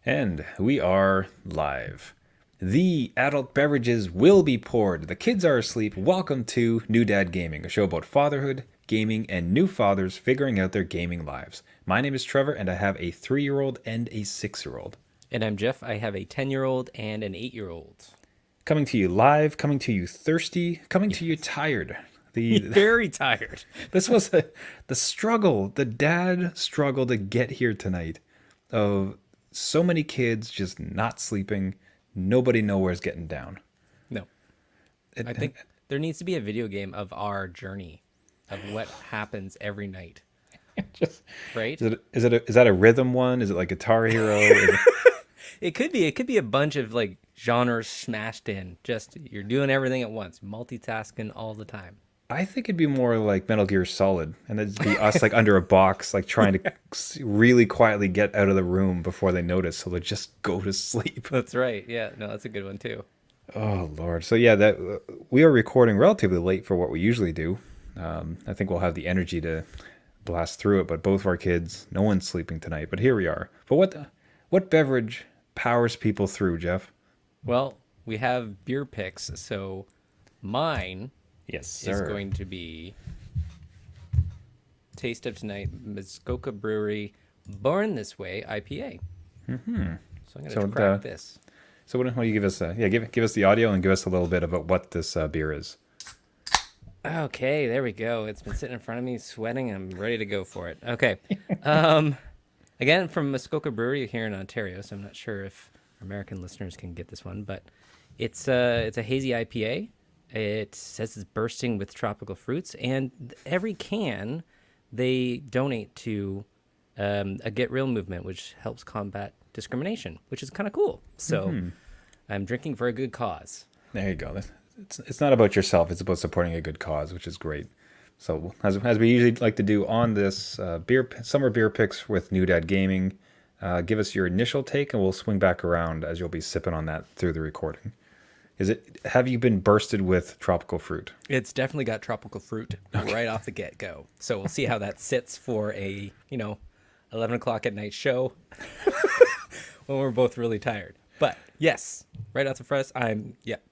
And we are live. The adult beverages will be poured. The kids are asleep. Welcome to New Dad Gaming, a show about fatherhood, gaming, and new fathers figuring out their gaming lives. My name is Trevor, and I have a 3-year-old and a 6-year-old. And I'm Jeff. I have a 10-year-old and an 8-year-old. Coming to you live, coming to you thirsty, coming to you tired. Very tired. This was the struggle, the dad struggle to get here tonight of so many kids just not sleeping. Nobody nowhere's getting down. No. I think there needs to be a video game of our journey of what happens every night. Just, right? Is that a rhythm one? Is it like Guitar Hero? It could be. It could be a bunch of like genres smashed in. Just you're doing everything at once, multitasking all the time. I think it'd be more like Metal Gear Solid, and it'd be us like under a box, like trying to really quietly get out of the room before they notice, so they just go to sleep. That's right. Yeah, no, that's a good one too. Oh Lord! So yeah, that we are recording relatively late for what we usually do. I think we'll have the energy to blast through it, but both of our kids, no one's sleeping tonight. But here we are. But what beverage powers people through, Jeff? Well, we have beer picks, so mine. Yes, sir. Is going to be Taste of Tonight, Muskoka Brewery, Born This Way IPA. Mm-hmm. So I'm going to crack this. So why don't you give us give us the audio and give us a little bit about what this beer is. Okay, there we go. It's been sitting in front of me, sweating. I'm ready to go for it. Okay. Again, from Muskoka Brewery here in Ontario, so I'm not sure if American listeners can get this one, but it's a hazy IPA. It says it's bursting with tropical fruits, and every can they donate to a Get Real movement, which helps combat discrimination, which is kind of cool. So I'm drinking for a good cause. There you go. It's not about yourself. It's about supporting a good cause, which is great. So as we usually like to do on this summer beer picks with New Dad Gaming, give us your initial take, and we'll swing back around as you'll be sipping on that through the recording. Have you been bursted with tropical fruit? It's definitely got tropical fruit right off the get-go. So we'll see how that sits for a, 11 o'clock at night show when we're both really tired. But yes, right off the front,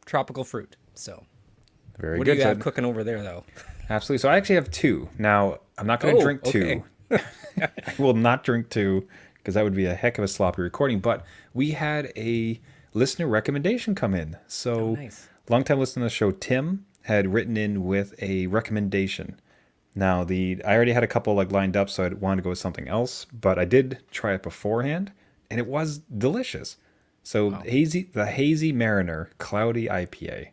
tropical fruit. So very what good. Do you have cooking over there, though? Absolutely. So I actually have two. Now, I'm not going to drink two. I will not drink two because that would be a heck of a sloppy recording. But we had a listener recommendation come in. So nice. Longtime listener to the show, Tim, had written in with a recommendation. Now, I already had a couple lined up, so I wanted to go with something else, but I did try it beforehand, and it was delicious. So the Hazy Mariner Cloudy IPA.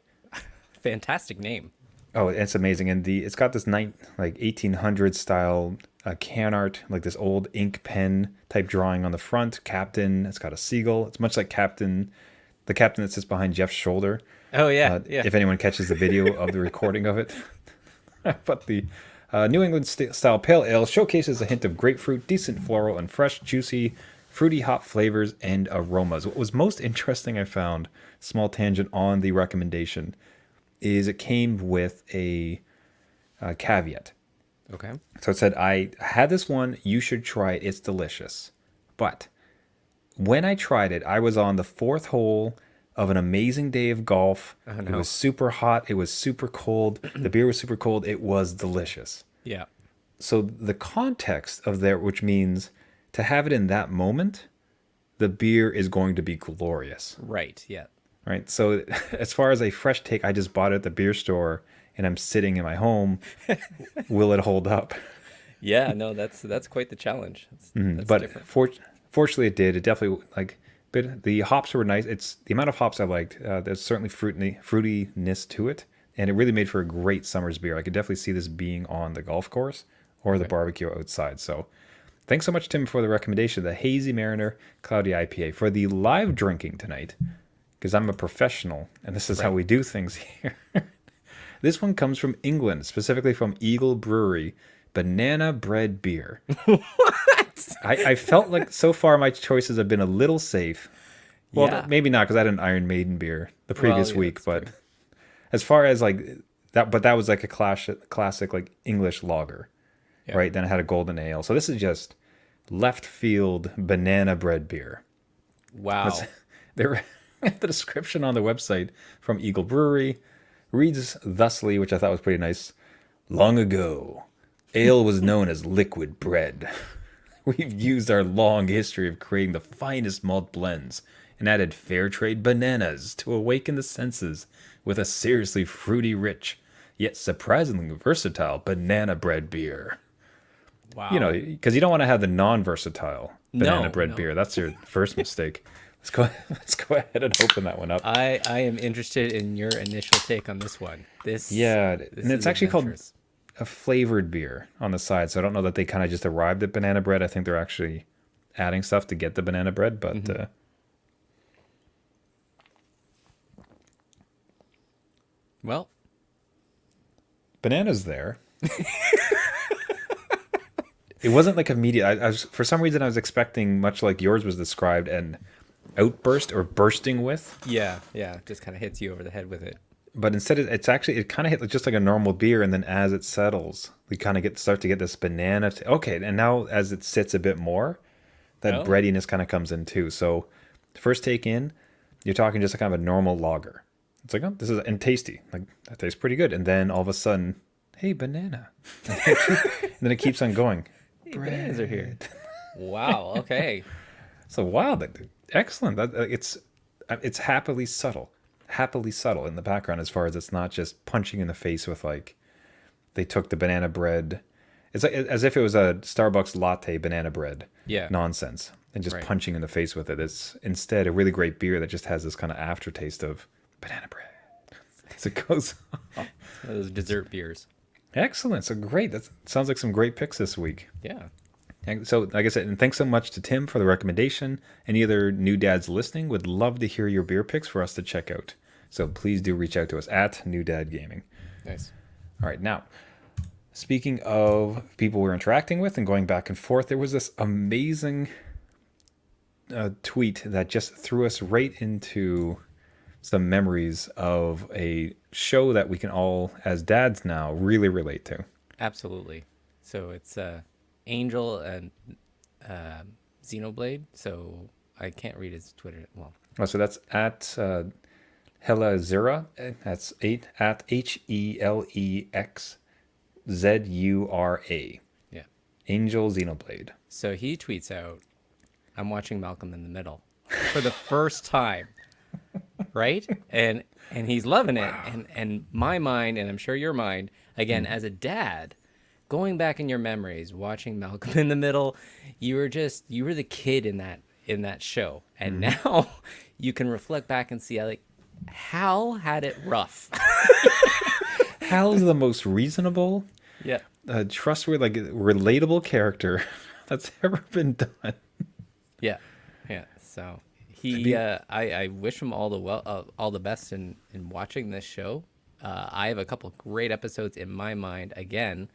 Fantastic name. Oh, it's amazing. And it's got this 1800 style can art, like this old ink pen type drawing on the front. Captain, it's got a seagull. It's much like the captain that sits behind Jeff's shoulder. Oh, yeah. If anyone catches the video of the recording of it. But the New England style pale ale showcases a hint of grapefruit, decent floral, and fresh, juicy, fruity hop flavors and aromas. What was most interesting, I found, small tangent on the recommendation, is it came with a caveat. Okay. So it said, I had this one, you should try it, it's delicious. But when I tried it, I was on the 4th hole of an amazing day of golf. Oh, no. It was super hot, it was super cold, the beer was super cold, it was delicious. Yeah. So the context of that, which means to have it in that moment, the beer is going to be glorious. Right, yeah. Right. So as far as a fresh take, I just bought it at the beer store and I'm sitting in my home. Will it hold up? Yeah, no, that's quite the challenge. That's but fortunately it did. It definitely but the hops were nice. It's the amount of hops I liked. There's certainly fruitiness to it. And it really made for a great summer's beer. I could definitely see this being on the golf course or the barbecue outside. So thanks so much, Tim, for the recommendation. The Hazy Mariner Cloudy IPA for the live drinking tonight. Because I'm a professional, and this is how we do things here. This one comes from England, specifically from Eagle Brewery, Banana Bread Beer. What? I felt like so far my choices have been a little safe. Well, maybe not, because I had an Iron Maiden beer the previous week, but as far as that was like a classic English lager, right? Then I had a golden ale. So this is just left field banana bread beer. Wow. There, the description on the website from Eagle Brewery reads thusly, which I thought was pretty nice. Long ago, ale was known as liquid bread. We've used our long history of creating the finest malt blends and added fair trade bananas to awaken the senses with a seriously fruity, rich, yet surprisingly versatile banana bread beer. You know, Wow. because you don't want to have the non-versatile banana No, bread no. beer. That's your first mistake. Let's go. Let's go ahead and open that one up. I am interested in your initial take on this one. Yeah, This and it's is actually called adventurous. a flavored beer on the side. So I don't know that they kind of just arrived at banana bread. I think they're actually adding stuff to get the banana bread. But Well, banana's there. It wasn't like immediate. I was for some reason I was expecting, much like yours was described, an outburst or bursting with. yeah, yeah, just kind of hits you over the head with it. But instead, it's actually it kind of hit like just like a normal beer, and then as it settles, we kind of start to get this banana. Okay, and now as it sits a bit more, that Oh, breadiness kind of comes in too. So, first take in, you're talking just a kind of a normal lager. It's like, oh, this is and tasty. Like that tastes pretty good. And then all of a sudden, hey, banana. And then it keeps on going. hey, bananas are here. Wow. Okay. So wow, excellent. It's happily subtle in the background as far as it's not just punching in the face with like they took the banana bread. It's like as if it was a Starbucks latte banana bread Yeah. nonsense and just Right. punching in the face with it. It's instead a really great beer that just has this kind of aftertaste of banana bread as it goes. One of those dessert beers. Excellent. So great. That sounds like some great picks this week. Yeah. And so, like I said, and thanks so much to Tim for the recommendation. Any other new dads listening would love to hear your beer picks for us to check out. So please do reach out to us at New Dad Gaming. Nice. All right, now, speaking of people we're interacting with and going back and forth, there was this amazing tweet that just threw us right into some memories of a show that we can all, as dads now, really relate to. Absolutely. So it's Angel and Xenoblade. So I can't read his Twitter. Well, Oh, so that's at Hela Zura. That's at HELEXZURA. yeah. Angel Xenoblade. So he tweets out, "I'm watching Malcolm in the Middle for the first time." Right? And he's loving it. And my mind, and I'm sure your mind, again, as a dad, going back in your memories, watching Malcolm in the Middle, you were the kid in that show. And now you can reflect back and see like Hal had it rough. Hal's the most reasonable, Yeah. trustworthy, like relatable character that's ever been done. Yeah. Yeah. So I wish him all the best in watching this show. I have a couple great episodes in my mind again,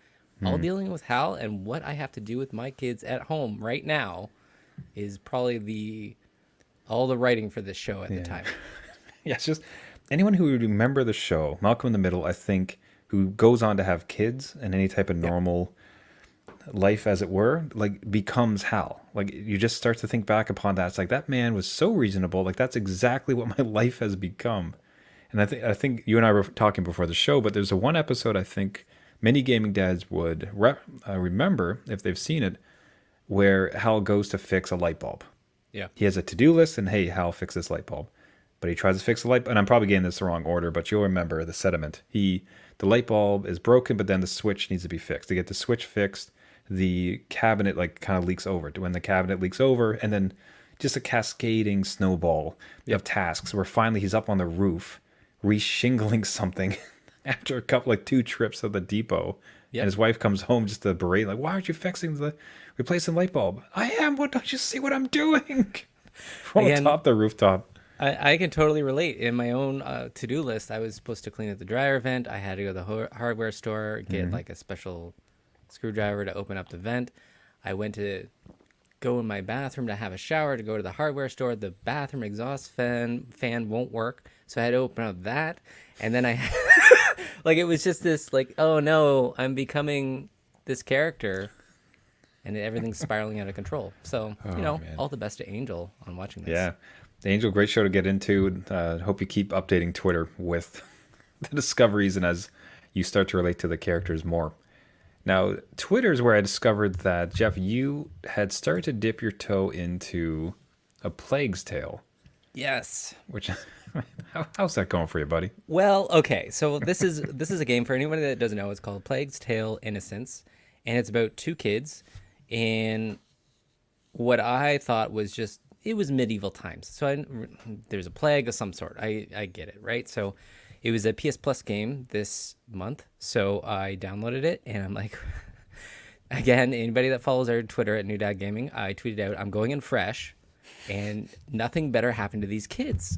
all dealing with Hal, and what I have to do with my kids at home right now is probably all the writing for this show at the time. Yeah, it's just anyone who would remember the show, Malcolm in the Middle, I think, who goes on to have kids and any type of normal life, as it were, like becomes Hal. Like you just start to think back upon that. It's like that man was so reasonable. Like that's exactly what my life has become. And I think you and I were talking before the show, but there's a one episode I think many gaming dads would remember if they've seen it, where Hal goes to fix a light bulb. Yeah. He has a to-do list, and hey, Hal, fix this light bulb. But he tries to fix the light bulb, and I'm probably getting this the wrong order, but you'll remember the sediment. The light bulb is broken, but then the switch needs to be fixed. To get the switch fixed, the cabinet like kind of leaks over. When the cabinet leaks over, and then just a cascading snowball of tasks where finally he's up on the roof, re-shingling something after a couple like 2 trips to the depot. Yep. And his wife comes home just to berate, like, why aren't you replacing the light bulb? I am. What, don't you see what I'm doing? From Again, atop the rooftop. I can totally relate. In my own to-do list, I was supposed to clean up the dryer vent. I had to go to the hardware store, get like a special screwdriver to open up the vent. I went to go in my bathroom to have a shower, to go to the hardware store. The bathroom exhaust fan won't work, so I had to open up that. And then I like it was just this like, oh no, I'm becoming this character. and everything's spiraling out of control. So, Oh, man. all the best to Angel on watching this. Yeah. Angel, great show to get into. Hope you keep updating Twitter with the discoveries and as you start to relate to the characters more. Now, Twitter is where I discovered that, Jeff, you had started to dip your toe into A Plague's Tale, Yes. which, how's that going for you, buddy? Well, okay. So this is a game for anybody that doesn't know. It's called Plague's Tale: Innocence, and it's about two kids in what I thought was just it was medieval times. So there's a plague of some sort. I get it, right? So it was a PS Plus game this month, so I downloaded it, and I'm like, again, anybody that follows our Twitter at New Dad Gaming, I tweeted out, I'm going in fresh, and nothing better happened to these kids.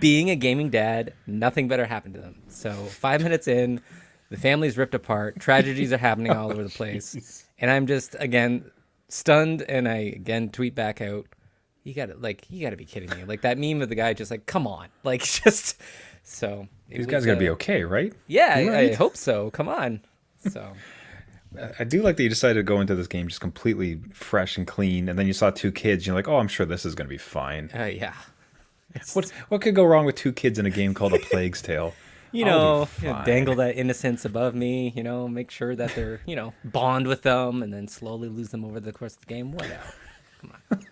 Being a gaming dad, nothing better happened to them. So 5 minutes in, the family's ripped apart, tragedies are happening all over the place, and I'm just, again, stunned, and I, again, tweet back out, you gotta be kidding me. Like that meme of the guy just like, come on. Like, just... So These guys got to be okay, right? Yeah, Right? I hope so. Come on. So I do like that you decided to go into this game just completely fresh and clean, and then you saw two kids, and you're like, oh, I'm sure this is going to be fine. yeah, What could go wrong with two kids in a game called A Plague's Tale? I'll be fine. dangle that innocence above me. Make sure that they're bond with them, and then slowly lose them over the course of the game. Whatever. Come on.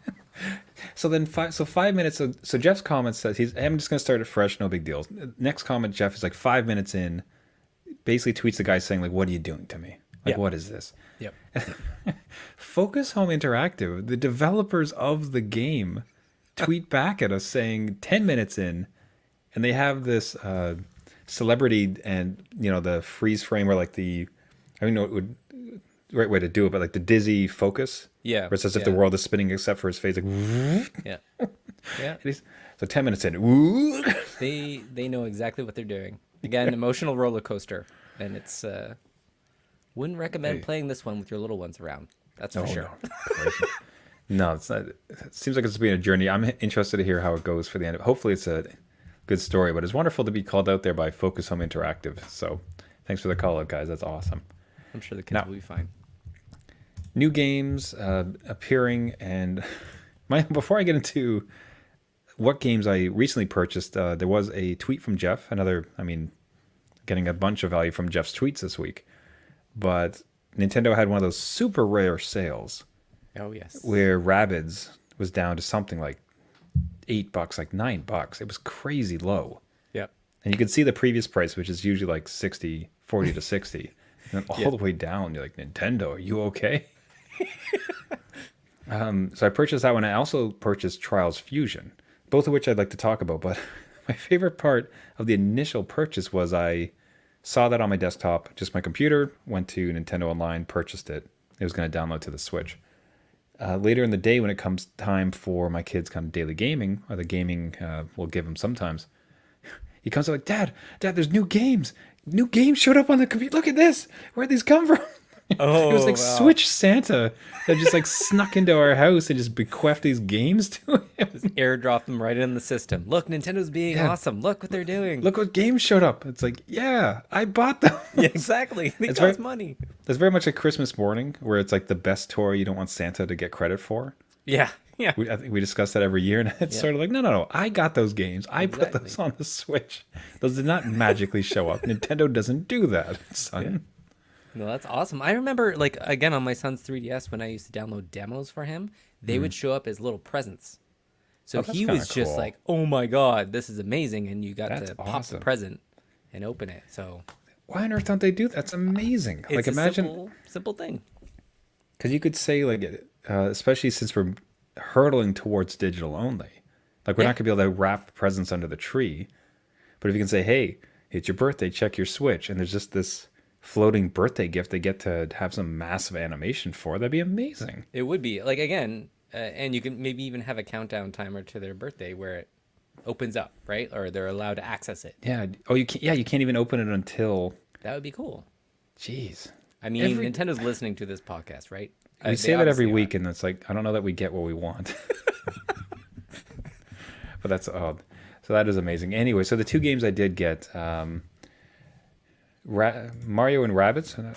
So then 5 minutes. So Jeff's comment says I'm just going to start it fresh, no big deal. Next comment, Jeff is like 5 minutes in, basically tweets the guy saying like, "What are you doing to me? Like, what is this?" Yep. Focus Home Interactive, the developers of the game, tweet back at us saying 10 minutes in, and they have this celebrity and the freeze frame where like I don't know what the right way to do it, but like the dizzy focus. Yeah. Where it's as if the world is spinning except for his face. Like, Yeah. Yeah. so 10 minutes in. Woo! They know exactly what they're doing. Again, emotional roller coaster, and it's wouldn't recommend playing this one with your little ones around. That's for sure. No, it's not. It seems like it's been a journey. I'm interested to hear how it goes for the end. Hopefully, it's a good story. But it's wonderful to be called out there by Focus Home Interactive. So, thanks for the call out, guys. That's awesome. I'm sure the kids will be fine. New games appearing, and before I get into what games I recently purchased, there was a tweet from Jeff. Getting a bunch of value from Jeff's tweets this week. But Nintendo had one of those super rare sales. Oh yes. Where Rabbids was down to something like $8, like $9. It was crazy low. Yep. And you could see the previous price, which is usually like 40 to 60. And then all the way down, you're like, Nintendo, are you okay? So I purchased that one. I also purchased Trials Fusion, both of which I'd like to talk about. But my favorite part of the initial purchase was I saw that on my desktop, just my computer, went to Nintendo Online, purchased it. It was going to download to the Switch. Later in the day, when it comes time for my kids' kind of daily gaming, or the gaming we'll give them sometimes, he comes out like, Dad, there's new games. New games showed up on the computer. Look at this. Where'd these come from? Oh, it was like wow. Switch Santa that just like snuck into our house and just bequeathed these games to him. Just airdrop them right in the system. Look, Nintendo's being awesome. Look what they're doing. Look what games showed up. It's like, yeah, I bought them. Yeah, exactly. They cost money. It's very much like Christmas morning, where it's like the best toy you don't want Santa to get credit for. Yeah. Yeah. I think we discuss that every year, and it's sort of like, no. I got those games. I put those on the Switch. Those did not magically show up. Nintendo doesn't do that, son. Yeah. No, that's awesome. I remember, like, again, on my son's 3DS, when I used to download demos for him, they would show up as little presents. So he was just like, oh my God, this is amazing. And you got to pop the present and open it. So why on earth don't they do that? That's amazing. It's imagine simple thing. Because you could say, like, especially since we're hurtling towards digital only, like we're not gonna be able to wrap presents under the tree. But if you can say, hey, it's your birthday, check your Switch, and there's just this floating birthday gift they get to have some massive animation for, that'd be amazing. It would be, like, again, and you can maybe even have a countdown timer to their birthday where it opens up, right? Or they're allowed to access it. Yeah. Oh, you can't. Yeah, you can't even open it until. That would be cool. Jeez. I mean, Nintendo's listening to this podcast, right? We say that every week, and it's like, I don't know that we get what we want. But that's odd. So that is amazing. Anyway, so the two games I did get, Mario and Rabbids.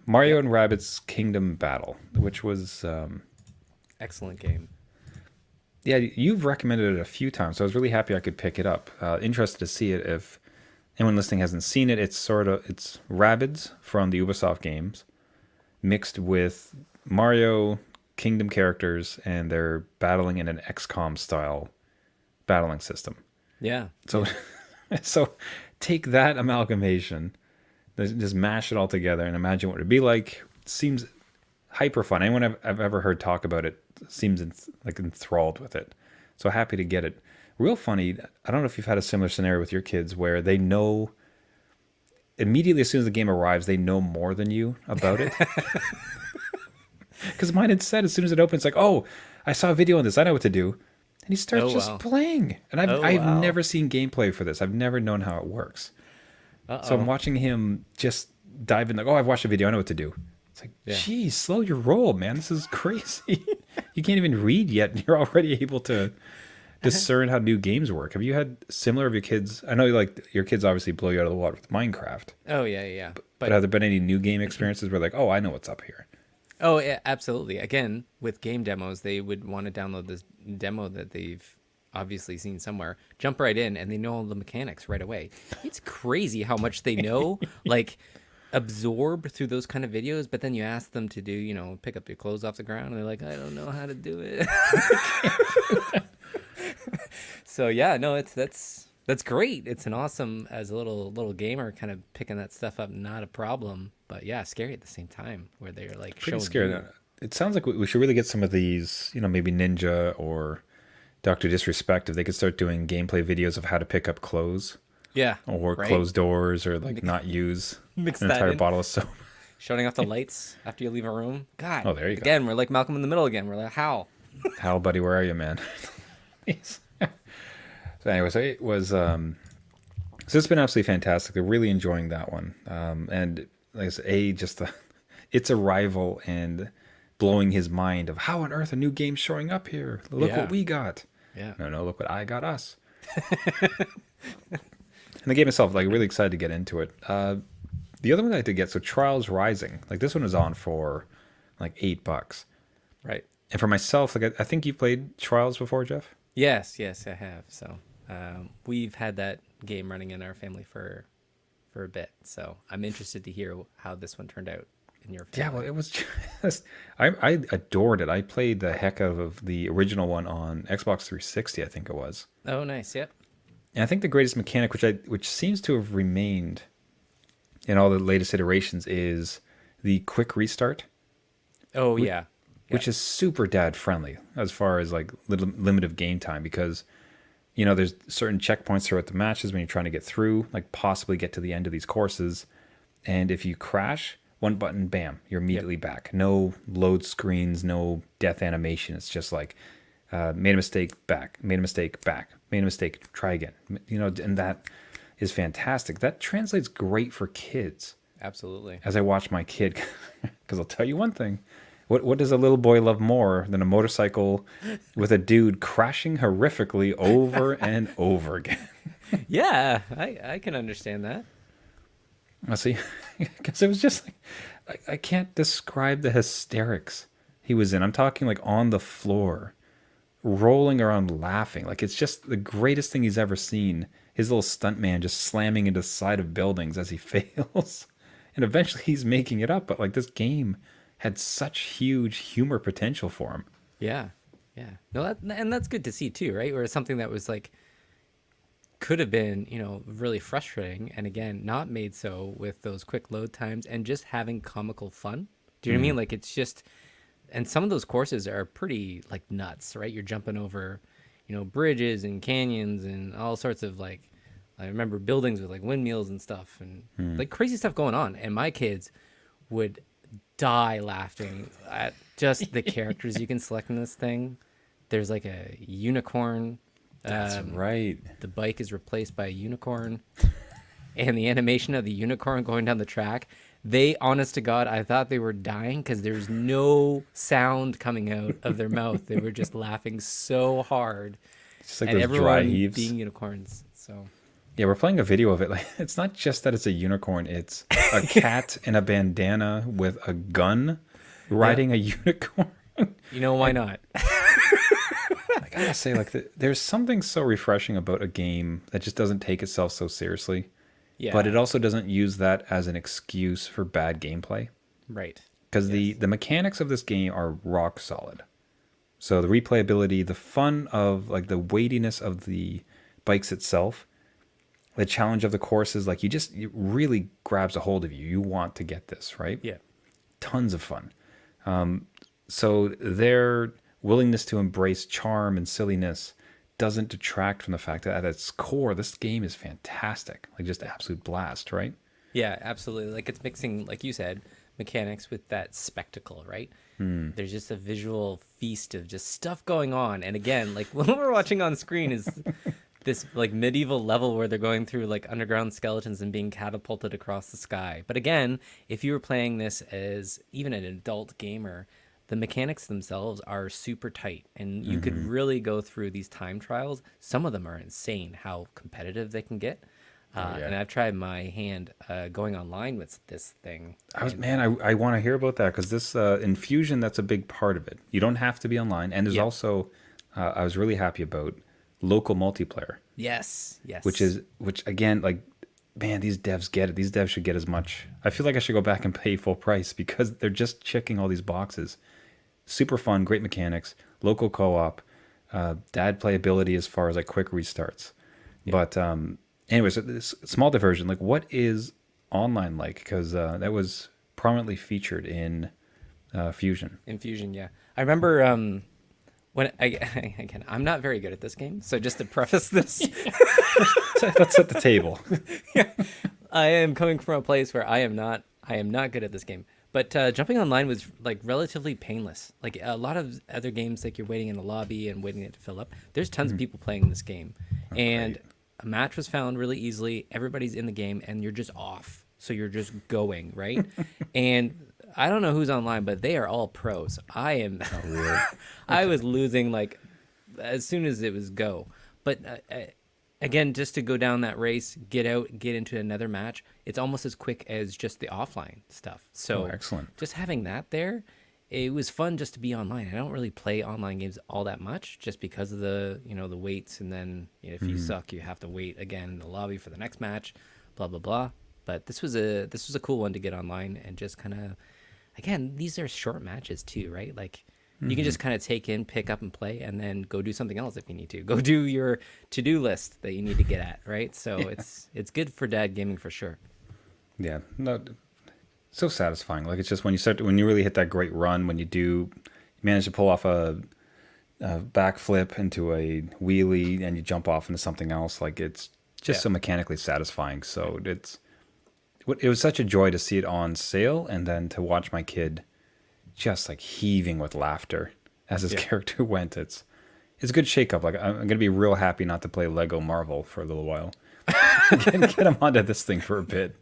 Mario Yep. and Rabbids Kingdom Battle, which was Excellent game. yeah, you've recommended it a few times, so I was really happy I could pick it up. Interested to see it. If anyone listening hasn't seen it, it's Rabbids from the Ubisoft games mixed with Mario Kingdom characters, and they're battling in an XCOM style battling system. Yeah. So, Yeah. so take that amalgamation, just mash it all together, and imagine what it'd be like. It seems hyper fun. Anyone I've ever heard talk about it seems like enthralled with it. So happy to get it. Real funny. I don't know if you've had a similar scenario with your kids where they know immediately as soon as the game arrives, they know more than you about it. Because mine had said as soon as it opens, like, "Oh, I saw a video on this. I know what to do." And he starts Oh just wow. playing. And I've Oh I've wow. never seen gameplay for this. I've never known how it works. So I'm Uh-oh. watching him just dive in, like, "Oh, I've watched a video. I know what to do." It's like, Yeah. geez, slow your roll, man. This is crazy. You can't even read yet, and you're already able to discern how new games work. Have you had similar of your kids? I know like your kids obviously blow you out of the water with Minecraft, Oh yeah, yeah. but have there been any new game experiences where like, oh, I know what's up here? Oh, yeah, absolutely. Again, with game demos, they would want to download this demo that they've obviously seen somewhere, jump right in, and they know all the mechanics right away. It's crazy how much they know, like absorb through those kind of videos. But then you ask them to do, pick up your clothes off the ground, and they're like, I don't know how to do it. So yeah, no, that's great. It's an awesome as a little gamer, kind of picking that stuff up, not a problem. But yeah, scary at the same time, where they're like Pretty showing scary. you. It sounds like we should really get some of these, maybe Ninja or Doctor Disrespect, if they could start doing gameplay videos of how to pick up clothes Yeah, or right. close doors or like not use Mix an that entire in. bottle of soap. Shutting off the lights after you leave a room. God. Oh, there you go. Again, we're like Malcolm in the Middle again. We're like, how? Hal, buddy, where are you, man? Please. So anyway, so it was so it's been absolutely fantastic. I'm really enjoying that one. And like I said, just its arrival and blowing his mind of how on earth a new game's showing up here. Look Yeah. what we got. Yeah. No, look what I got us. And the game itself, like really excited to get into it. The other one I did get, so Trials Rising, like this one was on for like $8. Right. And for myself, like I think you've played Trials before, Jeff. Yes, I have. So we've had that game running in our family for a bit. So I'm interested to hear how this one turned out in your Yeah, family. well, it was just I adored it. I played the heck out of the original one on Xbox 360, I think it was. Oh, nice. Yep. And I think the greatest mechanic, which seems to have remained in all the latest iterations, is the quick restart, Oh, yeah. which is super dad friendly as far as like limit of game time, because there's certain checkpoints throughout the matches when you're trying to get through, like possibly get to the end of these courses, and if you crash, one button, bam, you're immediately back. No load screens, no death animation. It's just like made a mistake, back, made a mistake, back, made a mistake, try again. And that is fantastic. That translates great for kids. Absolutely. As I watch my kid, because I'll tell you one thing. What does a little boy love more than a motorcycle with a dude crashing horrifically over and over again? Yeah, I can understand that. I see, because it was just like I can't describe the hysterics he was in. I'm talking like on the floor, rolling around laughing. Like it's just the greatest thing he's ever seen. His little stuntman just slamming into the side of buildings as he fails. And eventually he's making it up. But like this game had such huge humor potential for him. Yeah. Yeah. No, and that's good to see too, right? Where it's something that was like could have been, really frustrating, and again, not made so with those quick load times and just having comical fun. Do you know what I mean? Like it's just, and some of those courses are pretty like nuts, right? You're jumping over, bridges and canyons and all sorts of like, I remember buildings with like windmills and stuff and like crazy stuff going on. And my kids would die laughing at just the characters you can select in this thing. There's like a unicorn. That's right. The bike is replaced by a unicorn, and the animation of the unicorn going down the track. They, honest to God, I thought they were dying because there's no sound coming out of their mouth. They were just laughing so hard It's just like at those dry everyone heaves. being unicorns. So, Yeah, we're playing a video of it. Like, it's not just that it's a unicorn; it's a cat in a bandana with a gun Yeah. riding a unicorn. You know why And not? I gotta say, like, there's something so refreshing about a game that just doesn't take itself so seriously, but Yeah. it also doesn't use that as an excuse for bad gameplay. Right. Because Yes. the mechanics of this game are rock solid. So the replayability, the fun of like the weightiness of the bikes itself, the challenge of the courses, like it really grabs a hold of you. You want to get this, right? Yeah. Tons of fun. So their willingness to embrace charm and silliness doesn't detract from the fact that at its core, this game is fantastic. Like just absolute blast, right? Yeah, absolutely. Like it's mixing, like you said, mechanics with that spectacle, right? There's just a visual feast of just stuff going on. And again, like what we're watching on screen is this like medieval level where they're going through like underground skeletons and being catapulted across the sky. But again, if you were playing this as even an adult gamer, the mechanics themselves are super tight and you could really go through these time trials. Some of them are insane how competitive they can get. Yeah. And I've tried my hand going online with this thing. I want to hear about that because this infusion, that's a big part of it. You don't have to be online, and there's Yeah. also I was really happy about local multiplayer, Yes, yes. which again, like, man, these devs get it. These devs should get as much. I feel like I should go back and pay full price because they're just checking all these boxes. Super fun, great mechanics, local co-op, dad playability as far as like quick restarts. But anyways, this small diversion. Like, what is online like? Because that was prominently featured in Fusion. Infusion, yeah. I remember when again, I'm not very good at this game. So just to preface this, So let's set the table. I am coming from a place where I am not good at this game. But jumping online was like relatively painless. Like a lot of other games, like you're waiting in a lobby and waiting it to fill up. There's tons of people playing this game, and great. a match was found really easily. Everybody's in the game, and you're just off. So you're just going right. And I don't know who's online, but they are all pros. I am. I was losing like as soon as it was go. But again, just to go down that race, get out, get into another match, it's almost as quick as just the offline stuff. So Excellent. just having that there, it was fun just to be online. I don't really play online games all that much just because of the waits. And then if you suck, you have to wait again in the lobby for the next match, blah, blah, blah. But this was a cool one to get online and just kind of, again, these are short matches too, right? Like you can just kind of take in, pick up and play, and then go do something else if you need to. Go do your to-do list that you need to get at, right? So it's good for dad gaming for sure. Yeah, no, so satisfying. Like it's just when you really hit that great run, when you manage to pull off a backflip into a wheelie and you jump off into something else. Like it's just so mechanically satisfying. So it was such a joy to see it on sale and then to watch my kid just like heaving with laughter as his character went. It's a good shakeup. Like I'm gonna be real happy not to play Lego Marvel for a little while. get him onto this thing for a bit.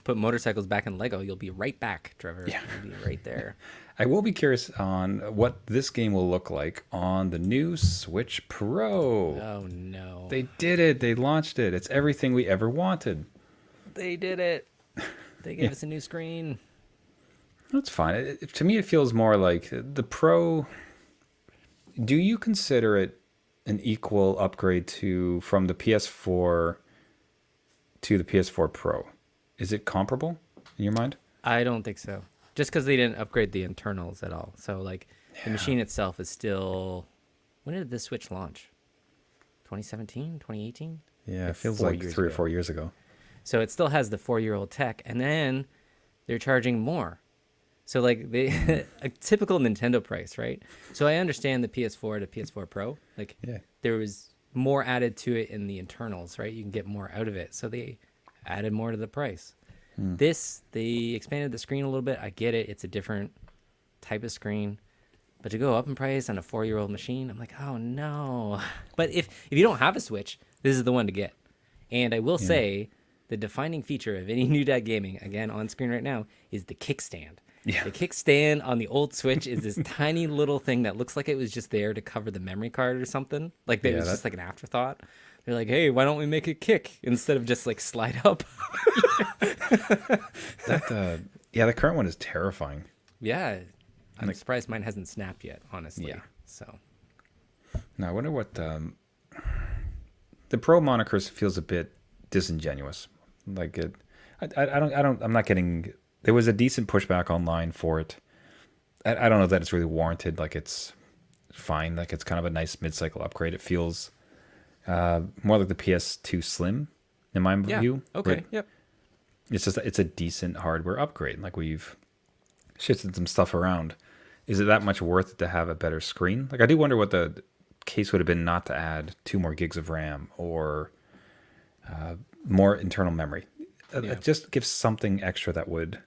Put motorcycles back in Lego, you'll be right back, Trevor. Yeah. You'll be right there. I will be curious on what this game will look like on the new Switch Pro. Oh no. They did it. They launched it. It's everything we ever wanted. They did it. They gave us a new screen. That's fine. To me, it feels more like the Pro. Do you consider it an equal upgrade from the PS4 to the PS4 Pro? Is it comparable in your mind? I don't think so. Just because they didn't upgrade the internals at all. So like the machine itself is still. When did the Switch launch? 2017, 2018? Yeah, Like it feels 4 like years 3 or ago. 4 years ago. So it still has the 4-year-old tech, and then they're charging more. So like a typical Nintendo price, right? So I understand the PS4 to PS4 Pro. Like Yeah. there was more added to it in the internals, right? You can get more out of it. So they added more to the price. They expanded the screen a little bit. I get it. It's a different type of screen. But to go up in price on a 4-year-old machine, I'm like, oh no. But if you don't have a Switch, this is the one to get. And I will say the defining feature of any new dad gaming, again on screen right now, is the kickstand. Yeah. The kickstand on the old Switch is this tiny little thing that looks like it was just there to cover the memory card or something. Like it was just like an afterthought. They're like, hey, why don't we make it kick instead of just like slide up? Yeah, the current one is terrifying. Yeah, I'm surprised mine hasn't snapped yet, honestly. Yeah. So Now I wonder what the pro moniker feels a bit disingenuous. Like it, I'm not getting. There was a decent pushback online for it. I don't know that it's really warranted. Like it's fine. Like it's kind of a nice mid-cycle upgrade. It feels more like the PS2 Slim in my yeah, view. okay, yep. It's just it's a decent hardware upgrade. Like we've shifted some stuff around. Is it that much worth it to have a better screen? Like I do wonder what the case would have been not to add 2 more gigs of RAM or more internal memory. Yeah. It just gives something extra that would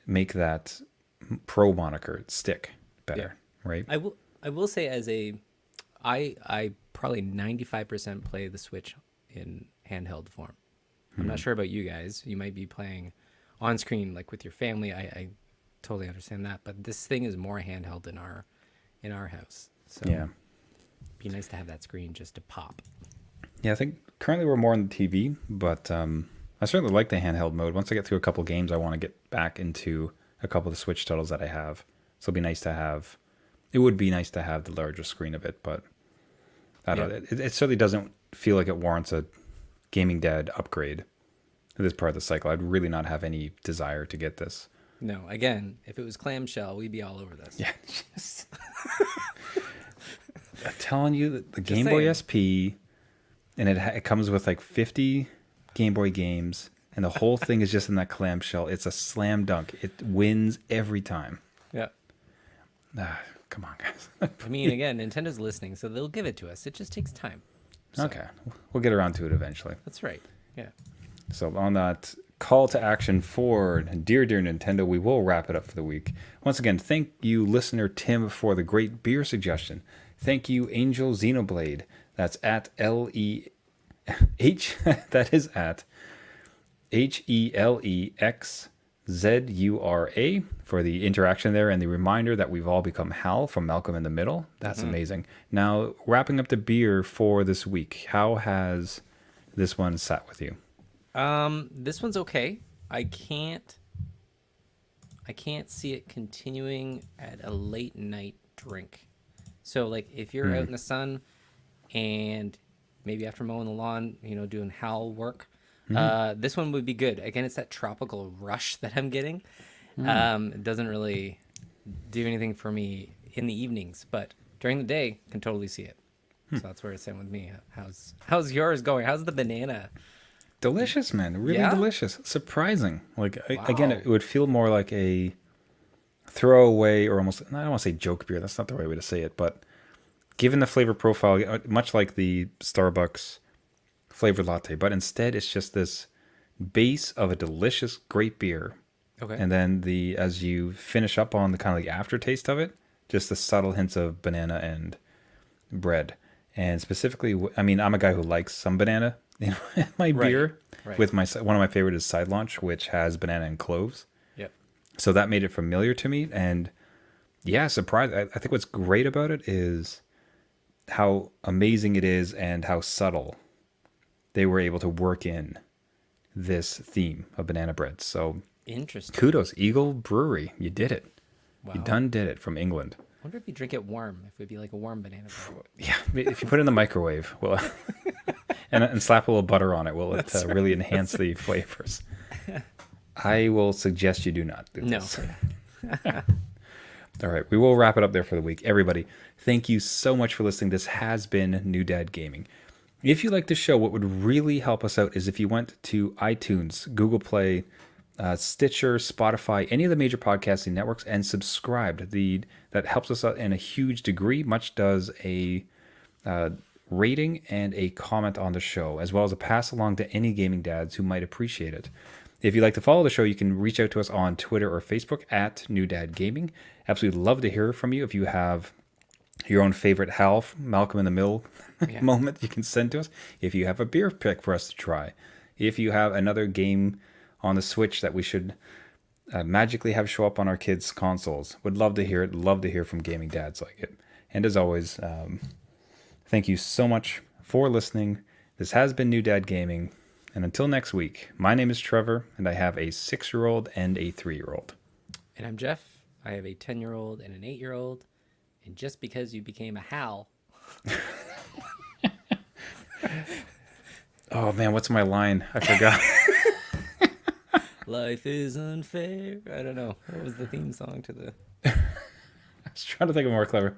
make that pro moniker stick better, right? I will say I probably 95% play the Switch in handheld form. I'm not sure about you guys. You might be playing on screen like with your family. I totally understand that, but this thing is more handheld in our house. So Yeah. it'd be nice to have that screen just to pop. Yeah, I think currently we're more on the TV, but I certainly like the handheld mode. Once I get through a couple games, I want to get back into a couple of the Switch titles that I have. So it'd be nice to have. It would be nice to have the larger screen of it, but I don't know. It certainly doesn't feel like it warrants a gaming dad upgrade at this part of the cycle. I'd really not have any desire to get this. No, again, if it was clamshell, we'd be all over this. Yeah, just I'm telling you that the Game saying. Boy SP, and it comes with like 50 Game Boy games, and the whole thing is just in that clamshell. It's a slam dunk. It wins every time. Yeah. Come on, guys. I mean, again, Nintendo's listening, so they'll give it to us. It just takes time. So, Okay, we'll get around to it eventually. that's right. Yeah. So on that call to action for dear Nintendo, we will wrap it up for the week. Once again, thank you, listener Tim, for the great beer suggestion. Thank you, Angel Xenoblade. That's at LEH. That is at HELEXZURA for the interaction there and the reminder that we've all become Hal from Malcolm in the Middle. That's amazing. Now, wrapping up the beer for this week, how has this one sat with you? This one's okay. I can't see it continuing at a late night drink. So like if you're out in the sun and maybe after mowing the lawn, doing howl work, this one would be good. Again, it's that tropical rush that I'm getting. It doesn't really do anything for me in the evenings, but during the day, can totally see it. So that's where it's at with me. How's yours going? How's the banana? Delicious, man. Really Yeah? delicious. Surprising. Like, again, Wow. it would feel more like a throwaway or almost, I don't want to say joke beer. That's not the right way to say it. But given the flavor profile, much like the Starbucks flavored latte, but instead it's just this base of a delicious, great beer. Okay. And then as you finish up on the kind of the aftertaste of it, just the subtle hints of banana and bread. And specifically, I mean, I'm a guy who likes some banana in my beer. Right. With one of my favorite is Side Launch, which has banana and cloves. Yep. So that made it familiar to me. And yeah, surprised. I think what's great about it is how amazing it is and how subtle they were able to work in this theme of banana bread. So Interesting. kudos, Eagle Brewery. You did it. Wow. You done did it from England. I wonder if you drink it warm, if it would be like a warm banana bread. Yeah, if you put it in the microwave, well, and slap a little butter on it, will it really enhance the flavors? I will suggest you do not do No. this. All right, we will wrap it up there for the week. Everybody, thank you so much for listening. This has been New Dad Gaming. If you like the show, what would really help us out is if you went to iTunes, Google Play, Stitcher, Spotify, any of the major podcasting networks, and subscribed. That helps us out in a huge degree. Much does a rating and a comment on the show, as well as a pass along to any gaming dads who might appreciate it. If you'd like to follow the show, you can reach out to us on Twitter or Facebook at New Dad Gaming. Absolutely love to hear from you. If you have your own favorite Hal, Malcolm in the Middle moment, you can send to us. If you have a beer pick for us to try. If you have another game on the Switch that we should magically have show up on our kids' consoles, would love to hear it. Love to hear from gaming dads like it. And as always, thank you so much for listening. This has been New Dad Gaming. And until next week, my name is Trevor, and I have a 6-year-old and a 3-year-old. And I'm Jeff. I have a 10-year-old and an 8-year-old. And just because you became a Hal. Oh, man, what's my line? I forgot. Life is unfair. I don't know. What was the theme song to the... I was trying to think of more clever.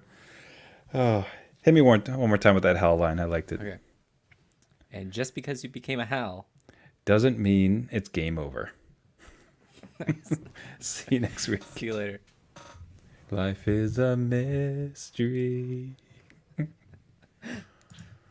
Oh, hit me one more time with that Hal line. I liked it. Okay. And just because you became a Hal... doesn't mean it's game over. See you next week. See you later. Life is a mystery.